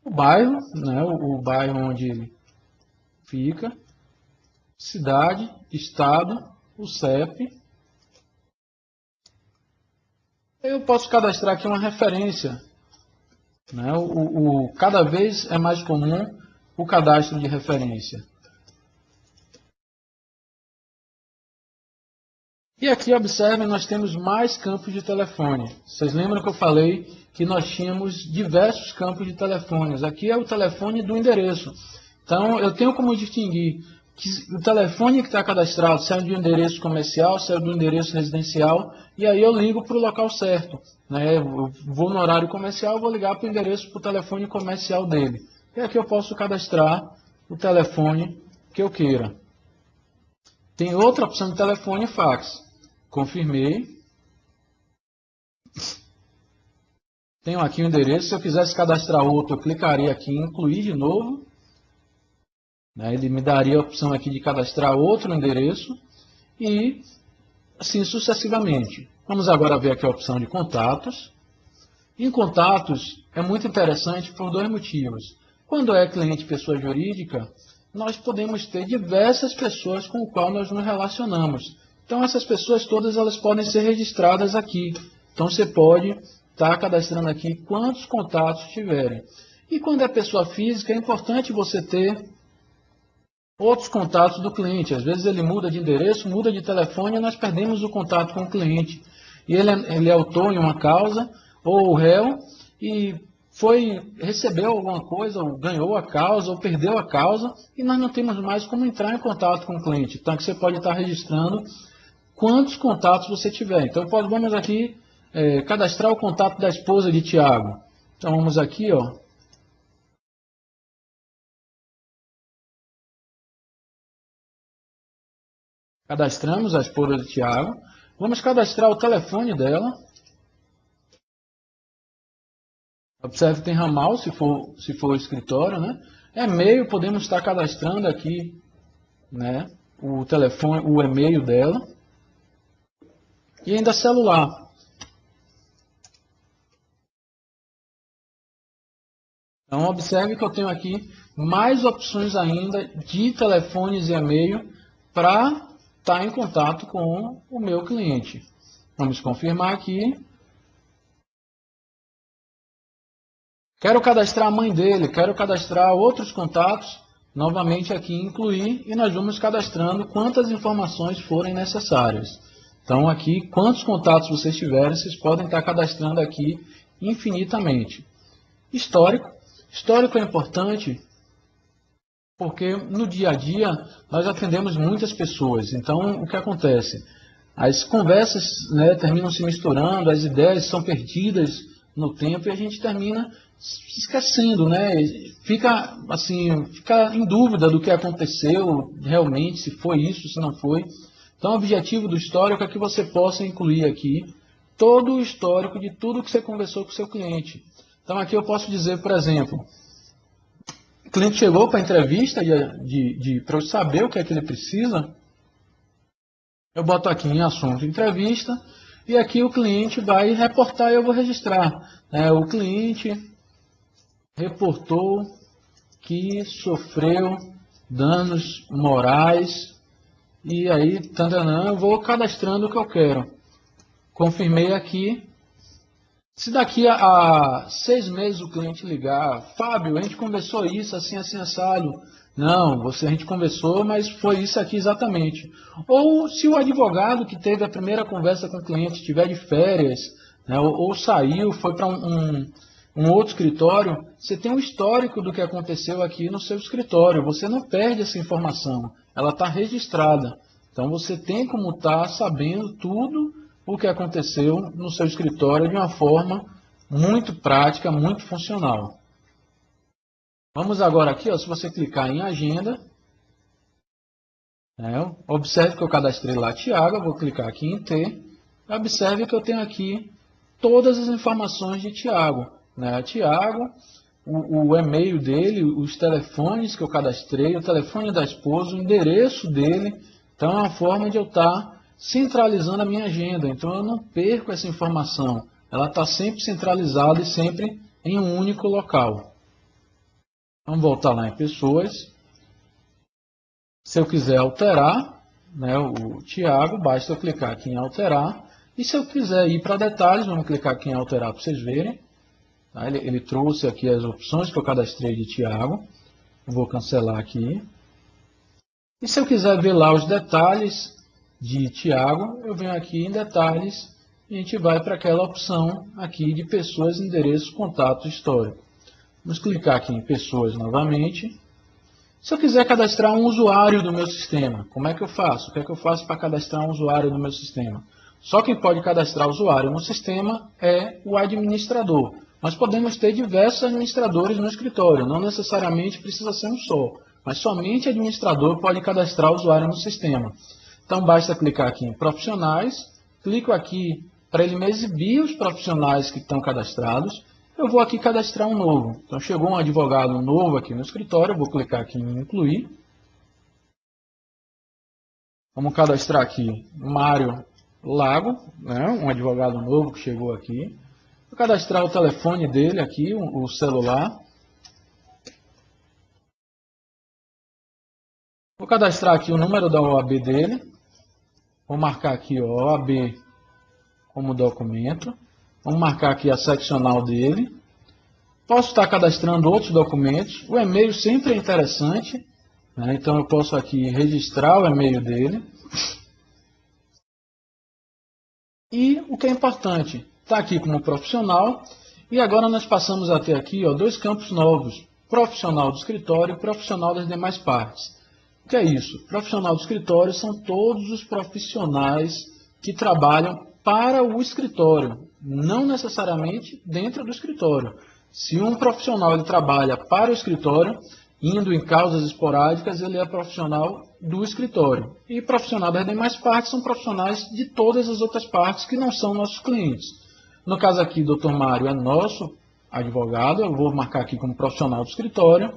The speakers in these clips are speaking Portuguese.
o bairro, né, o bairro onde ele fica, cidade, estado, o CEP. Eu posso cadastrar aqui uma referência, né? Cada vez é mais comum o cadastro de referência. E aqui, observem, nós temos mais campos de telefone. Vocês lembram que eu falei que nós tínhamos diversos campos de telefones. Aqui é o telefone do endereço. Então, eu tenho como distinguir que o telefone que está cadastrado, se é do endereço comercial, se é do endereço residencial, e aí eu ligo para o local certo. Né? Eu vou no horário comercial, vou ligar para o endereço, para o telefone comercial dele. E aqui eu posso cadastrar o telefone que eu queira. Tem outra opção de telefone e fax. Confirmei. Tenho aqui o endereço. Se eu quisesse cadastrar outro, eu clicaria aqui em incluir de novo. Ele me daria a opção aqui de cadastrar outro endereço. E assim sucessivamente. Vamos agora ver aqui a opção de contatos. Em contatos é muito interessante por dois motivos. Quando é cliente pessoa jurídica, nós podemos ter diversas pessoas com as quais nós nos relacionamos. Então, essas pessoas todas elas podem ser registradas aqui. Então, você pode estar cadastrando aqui quantos contatos tiverem. E quando é pessoa física, é importante você ter outros contatos do cliente. Às vezes ele muda de endereço, muda de telefone e nós perdemos o contato com o cliente. E ele é autor em uma causa, ou réu, e recebeu alguma coisa, ou ganhou a causa, ou perdeu a causa, e nós não temos mais como entrar em contato com o cliente. Então, aqui você pode estar registrando quantos contatos você tiver. Então, vamos aqui cadastrar o contato da esposa de Tiago. Então, vamos aqui, ó. Cadastramos a esposa de Tiago. Vamos cadastrar o telefone dela. Observe que tem ramal, se for o escritório, né? E-mail, podemos estar cadastrando aqui, né? O telefone, o e-mail dela. E ainda celular. Então, observe que eu tenho aqui mais opções ainda de telefones e e-mail para estar em contato com o meu cliente. Vamos confirmar aqui. Quero cadastrar a mãe dele, quero cadastrar outros contatos. Novamente aqui incluir e nós vamos cadastrando quantas informações forem necessárias. Então aqui, quantos contatos vocês tiverem, vocês podem estar cadastrando aqui infinitamente. Histórico. Histórico é importante porque no dia a dia nós atendemos muitas pessoas. Então o que acontece? As conversas, né, terminam se misturando, as ideias são perdidas no tempo e a gente termina se esquecendo, né? Fica em dúvida do que aconteceu realmente, se foi isso, se não foi. Então, o objetivo do histórico é que você possa incluir aqui todo o histórico de tudo que você conversou com o seu cliente. Então, aqui eu posso dizer, por exemplo, o cliente chegou para a entrevista para eu saber o que é que ele precisa. Eu boto aqui em assunto entrevista e aqui o cliente vai reportar e eu vou registrar. O cliente reportou que sofreu danos morais e aí, eu vou cadastrando o que eu quero. Confirmei aqui. Se daqui a 6 meses o cliente ligar, Fábio, a gente conversou isso, assim, assim, assado. Não, a gente conversou, mas foi isso aqui exatamente. Ou se o advogado que teve a primeira conversa com o cliente estiver de férias, né, ou saiu, foi para um outro escritório, você tem um histórico do que aconteceu aqui no seu escritório. Você não perde essa informação, ela está registrada. Então você tem como estar sabendo tudo o que aconteceu no seu escritório de uma forma muito prática, muito funcional. Vamos agora aqui, ó, se você clicar em agenda, observe que eu cadastrei lá Tiago, eu vou clicar aqui em T, observe que eu tenho aqui todas as informações de Tiago. Tiago, o e-mail dele, os telefones que eu cadastrei, o telefone da esposa, o endereço dele. Então, é uma forma de eu estar centralizando a minha agenda. Então, eu não perco essa informação. Ela está sempre centralizada e sempre em um único local. Vamos voltar lá em pessoas. Se eu quiser alterar, né, o Tiago, basta eu clicar aqui em alterar. E se eu quiser ir para detalhes, vamos clicar aqui em alterar para vocês verem. Tá? Ele trouxe aqui as opções que eu cadastrei de Tiago. Vou cancelar aqui. E se eu quiser ver lá os detalhes de Tiago, eu venho aqui em detalhes e a gente vai para aquela opção aqui de pessoas, endereços, contato, histórico. Vamos clicar aqui em pessoas novamente. Se eu quiser cadastrar um usuário do meu sistema, como é que eu faço? O que é que eu faço para cadastrar um usuário do meu sistema? Só quem pode cadastrar usuário no sistema é o administrador. Nós podemos ter diversos administradores no escritório, não necessariamente precisa ser um só, mas somente administrador pode cadastrar usuário no sistema. Então basta clicar aqui em profissionais, clico aqui para ele me exibir os profissionais que estão cadastrados. Eu vou aqui cadastrar um novo. Então chegou um advogado novo aqui no escritório, eu vou clicar aqui em incluir. Vamos cadastrar aqui Mário Lago, né, um advogado novo que chegou aqui. Vou cadastrar o telefone dele aqui, o celular. Vou cadastrar aqui o número da OAB dele. Vou marcar aqui OAB como documento. Vamos marcar aqui a seccional dele. Posso estar cadastrando outros documentos. O e-mail sempre é interessante, né? Então eu posso aqui registrar o e-mail dele. E o que é importante, está aqui como profissional. E agora nós passamos a ter aqui dois campos novos. Profissional do escritório e profissional das demais partes. O que é isso? Profissional do escritório são todos os profissionais que trabalham para o escritório, não necessariamente dentro do escritório. Se um profissional ele trabalha para o escritório, indo em causas esporádicas, ele é profissional do escritório. E profissional das demais partes são profissionais de todas as outras partes que não são nossos clientes. No caso aqui, Dr. Mário é nosso advogado, eu vou marcar aqui como profissional do escritório.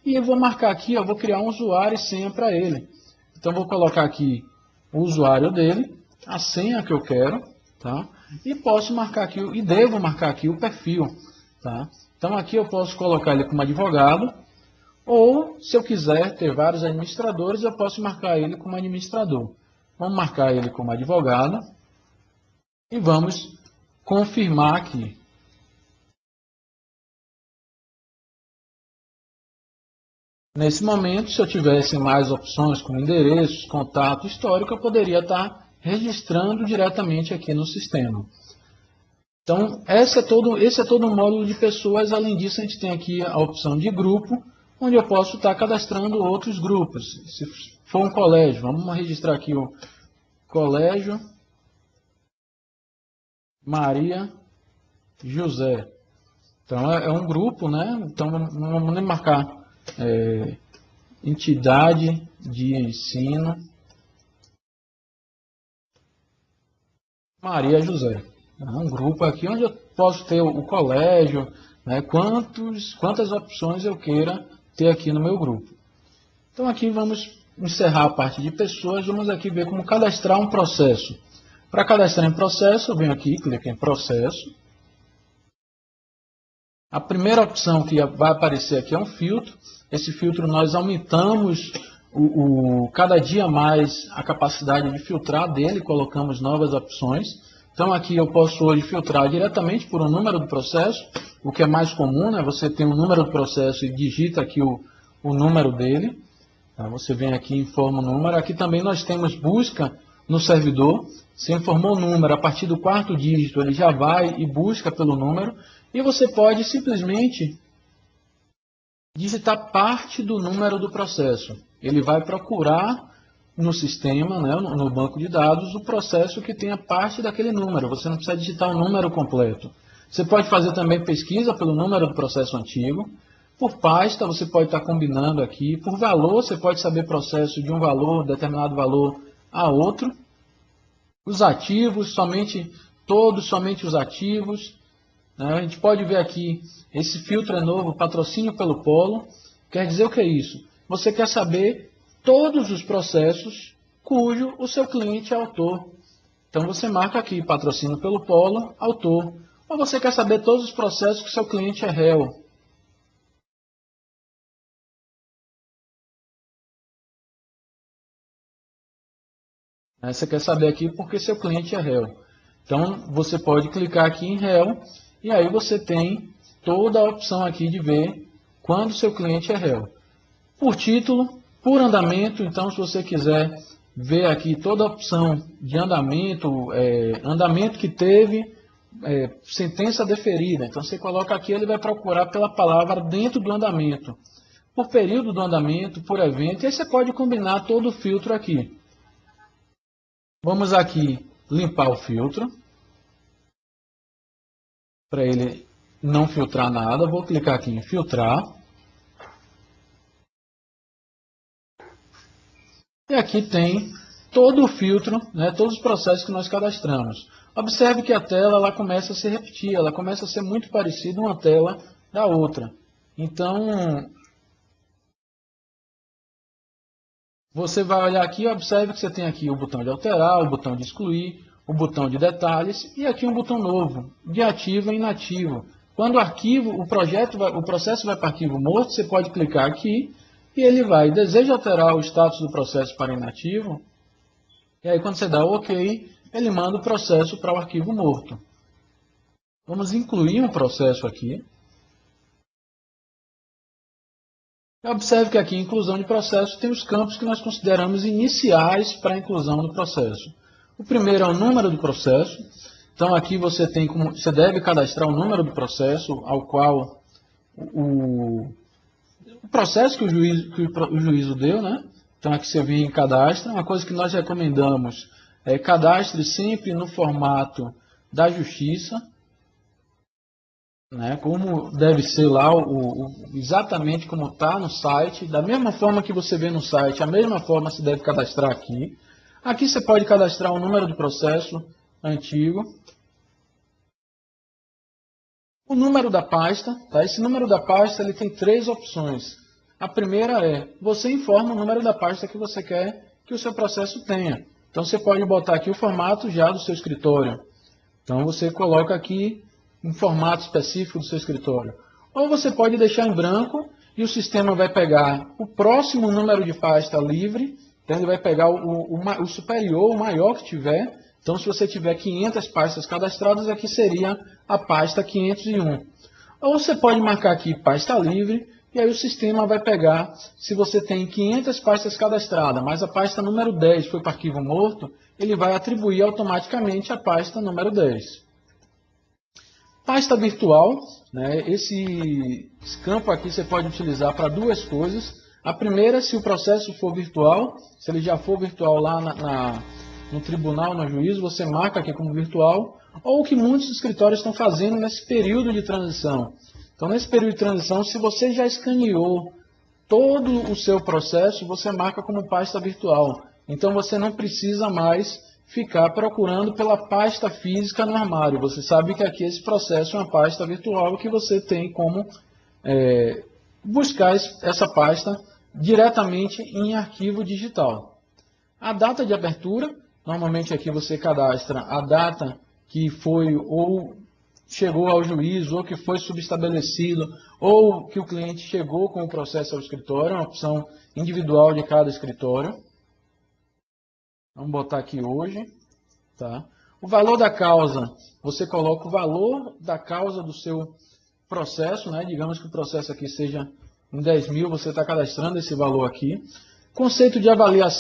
E eu vou marcar aqui, eu vou criar um usuário e senha para ele. Então, vou colocar aqui o usuário dele, a senha que eu quero, tá? E posso marcar aqui, e devo marcar aqui o perfil, tá? Então, aqui eu posso colocar ele como advogado, ou, se eu quiser ter vários administradores, eu posso marcar ele como administrador. Vamos marcar ele como advogado, e vamos confirmar aqui. Nesse momento, se eu tivesse mais opções como endereços, contato, histórico, eu poderia estar registrando diretamente aqui no sistema. Então, esse é todo um módulo de pessoas. Além disso, a gente tem aqui a opção de grupo, onde eu posso estar cadastrando outros grupos. Se for um colégio, vamos registrar aqui o Colégio Maria José. Então, é um grupo, né? Então, vamos marcar entidade de ensino Maria José. É um grupo aqui onde eu posso ter o colégio, né, quantas opções eu queira ter aqui no meu grupo. Então aqui vamos encerrar a parte de pessoas, vamos aqui ver como cadastrar um processo. Para cadastrar em processo, eu venho aqui, clico em processo. A primeira opção que vai aparecer aqui é um filtro. Esse filtro nós aumentamos cada dia mais a capacidade de filtrar dele, colocamos novas opções. Então aqui eu posso hoje filtrar diretamente por um número do processo, o que é mais comum, né? Você tem um número do processo e digita aqui o número dele. Tá? Você vem aqui e informa o número. Aqui também nós temos busca no servidor. Você informou o número, a partir do quarto dígito ele já vai e busca pelo número. E você pode simplesmente digitar parte do número do processo. Ele vai procurar no sistema, né, no banco de dados, o processo que tenha parte daquele número. Você não precisa digitar o número completo. Você pode fazer também pesquisa pelo número do processo antigo. Por pasta, você pode estar combinando aqui. Por valor, você pode saber processo de um valor, determinado valor, a outro. Os ativos, somente os ativos. A gente pode ver aqui, esse filtro é novo, patrocínio pelo polo. Quer dizer o que é isso? Você quer saber todos os processos cujo o seu cliente é autor. Então você marca aqui, patrocínio pelo polo, autor. Ou você quer saber todos os processos que o seu cliente é réu. Você quer saber aqui porque seu cliente é réu. Então, você pode clicar aqui em réu e aí você tem toda a opção aqui de ver quando seu cliente é réu. Por título, por andamento, então se você quiser ver aqui toda a opção de andamento, andamento que teve, sentença deferida. Então você coloca aqui, ele vai procurar pela palavra dentro do andamento. Por período do andamento, por evento, e aí você pode combinar todo o filtro aqui. Vamos aqui limpar o filtro, para ele não filtrar nada. Vou clicar aqui em filtrar. E aqui tem todo o filtro, né, todos os processos que nós cadastramos. Observe que a tela ela começa a se repetir, ela começa a ser muito parecida uma tela da outra. Então, você vai olhar aqui e observe que você tem aqui o botão de alterar, o botão de excluir, o botão de detalhes e aqui um botão novo, de ativo e inativo. Quando o arquivo, o processo vai para arquivo morto, você pode clicar aqui e ele vai, deseja alterar o status do processo para inativo, e aí quando você dá OK, ele manda o processo para o arquivo morto. Vamos incluir um processo aqui. Observe que aqui em inclusão de processo tem os campos que nós consideramos iniciais para a inclusão do processo. O primeiro é o número do processo. Então aqui você deve cadastrar o número do processo ao qual o processo que o juízo deu, né? Então aqui você vem em cadastra. Uma coisa que nós recomendamos é cadastre sempre no formato da justiça, né, como deve ser lá, exatamente como está no site, da mesma forma que você vê no site, a mesma forma se deve cadastrar aqui. Aqui você pode cadastrar o número do processo antigo, o número da pasta. Tá? Esse número da pasta ele tem 3 opções. A primeira é, você informa o número da pasta que você quer que o seu processo tenha. Então você pode botar aqui o formato já do seu escritório. Então você coloca aqui um formato específico do seu escritório. Ou você pode deixar em branco e o sistema vai pegar o próximo número de pasta livre, então ele vai pegar o superior, o maior que tiver. Então se você tiver 500 pastas cadastradas, aqui seria a pasta 501. Ou você pode marcar aqui pasta livre, e aí o sistema vai pegar, se você tem 500 pastas cadastradas, mas a pasta número 10 foi para arquivo morto, ele vai atribuir automaticamente a pasta número 10. Pasta virtual, né? Esse campo aqui você pode utilizar para 2 coisas. A primeira, se o processo for virtual, se ele já for virtual lá no tribunal, no juízo, você marca aqui como virtual, ou o que muitos escritórios estão fazendo nesse período de transição. Então, nesse período de transição, se você já escaneou todo o seu processo, você marca como pasta virtual. Então, você não precisa mais ficar procurando pela pasta física no armário. Você sabe que aqui esse processo é uma pasta virtual que você tem como buscar essa pasta diretamente em arquivo digital. A data de abertura, normalmente aqui você cadastra a data que foi ou chegou ao juízo, ou que foi subestabelecido, ou que o cliente chegou com o processo ao escritório, é uma opção individual de cada escritório. Vamos botar aqui hoje. Tá? O valor da causa, você coloca o valor da causa do seu processo, né? Digamos que o processo aqui seja em 10 mil, você está cadastrando esse valor aqui. Conceito de avaliação.